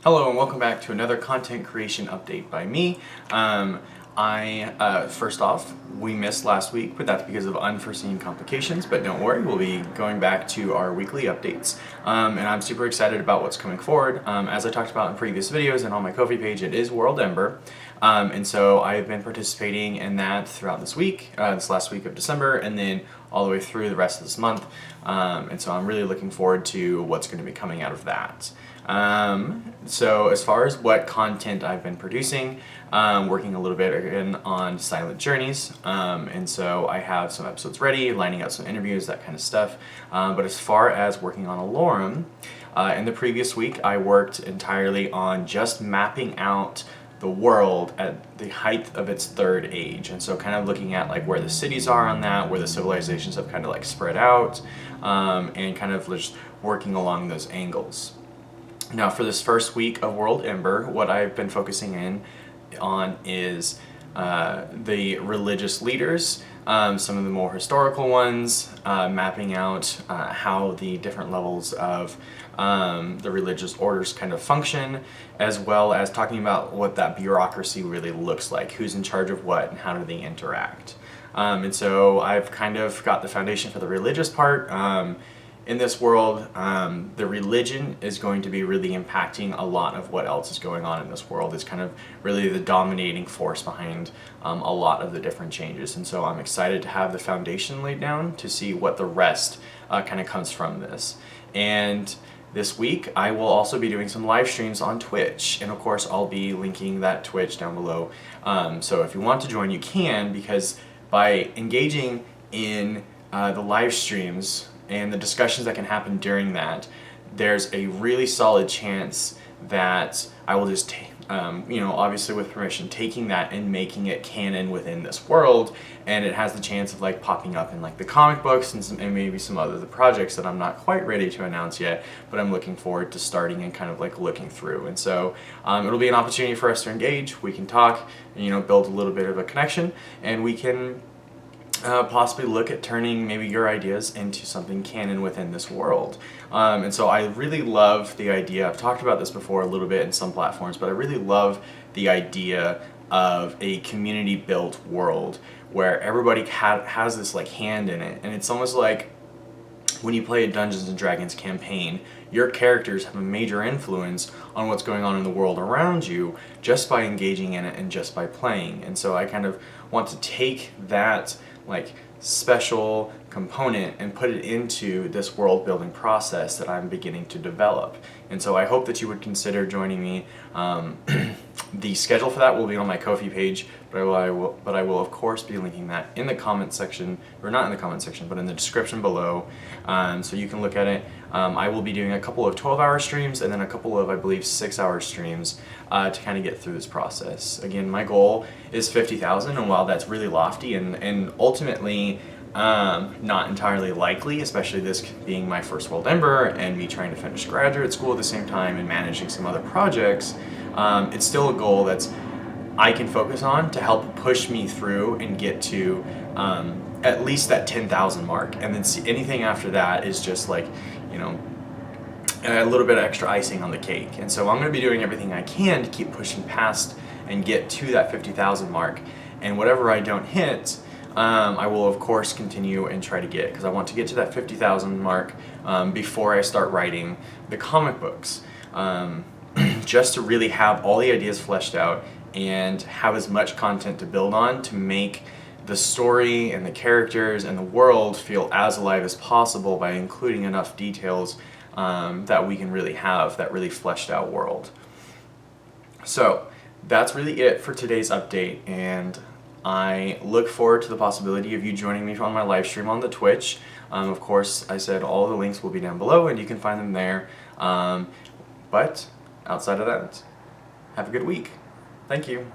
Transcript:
Hello and welcome back to another content creation update by me. First off, we missed last week, but that's because of unforeseen complications, but don't worry, we'll be going back to our weekly updates. And I'm super excited about what's coming forward. As I talked about in previous videos and on my Ko-fi page, it is World Ember. And so I've been participating in that throughout this week, this last week of December, and then all the way through the rest of this month. And so I'm really looking forward to what's going to be coming out of that. So as far as what content I've been producing, working a little bit again on Silent Journeys, and so I have some episodes ready, lining out some interviews, that kind of stuff. But as far as working on Alorum, in the previous week I worked entirely on just mapping out the world at the height of its third age, and so kind of looking at like where the cities are on that, where the civilizations have kind of like spread out, and kind of just working along those angles. Now for this first week of World Ember, what I've been focusing on is the religious leaders, some of the more historical ones, mapping out how the different levels of the religious orders kind of function, as well as talking about what that bureaucracy really looks like, who's in charge of what and how do they interact. And so I've kind of got the foundation for the religious part. In this world, the religion is going to be really impacting a lot of what else is going on in this world. It's kind of really the dominating force behind a lot of the different changes. And so I'm excited to have the foundation laid down to see what the rest kind of comes from this. And this week, I will also be doing some live streams on Twitch. And of course, I'll be linking that Twitch down below. So if you want to join, you can, because by engaging in the live streams and the discussions that can happen during that, there's a really solid chance that I will just, obviously with permission, taking that and making it canon within this world, and it has the chance of like popping up in like the comic books and maybe some other projects that I'm not quite ready to announce yet, but I'm looking forward to starting and kind of like looking through. And so it'll be an opportunity for us to engage. We can talk, build a little bit of a connection, and we can possibly look at turning maybe your ideas into something canon within this world. And so I really love the idea, I've talked about this before a little bit in some platforms, but I really love the idea of a community built world where everybody has this like hand in it. And it's almost like when you play a Dungeons and Dragons campaign, your characters have a major influence on what's going on in the world around you just by engaging in it and just by playing. And so I kind of want to take that like special component and put it into this world building process that I'm beginning to develop. And so I hope that you would consider joining me. The schedule for that will be on my Ko-fi page, but I will of course be linking that in the comment section, or not in the comment section, but in the description below, so you can look at it. I will be doing a couple of 12-hour streams and then a couple of, I believe, 6-hour streams to kind of get through this process. Again, my goal is 50,000, and while that's really lofty and ultimately not entirely likely, especially this being my first World Ember and me trying to finish graduate school at the same time and managing some other projects, it's still a goal that's I can focus on to help push me through and get to at least that 10,000 mark, and then anything after that is just like, a little bit of extra icing on the cake. And so I'm going to be doing everything I can to keep pushing past and get to that 50,000 mark, and whatever I don't hit, I will of course continue and try to get, because I want to get to that 50,000 mark before I start writing the comic books, just to really have all the ideas fleshed out and have as much content to build on to make the story and the characters and the world feel as alive as possible by including enough details that we can really have that really fleshed out world. So that's really it for today's update, and I look forward to the possibility of you joining me on my live stream on the Twitch. Of course, I said all the links will be down below and you can find them there. But outside of that, have a good week. Thank you.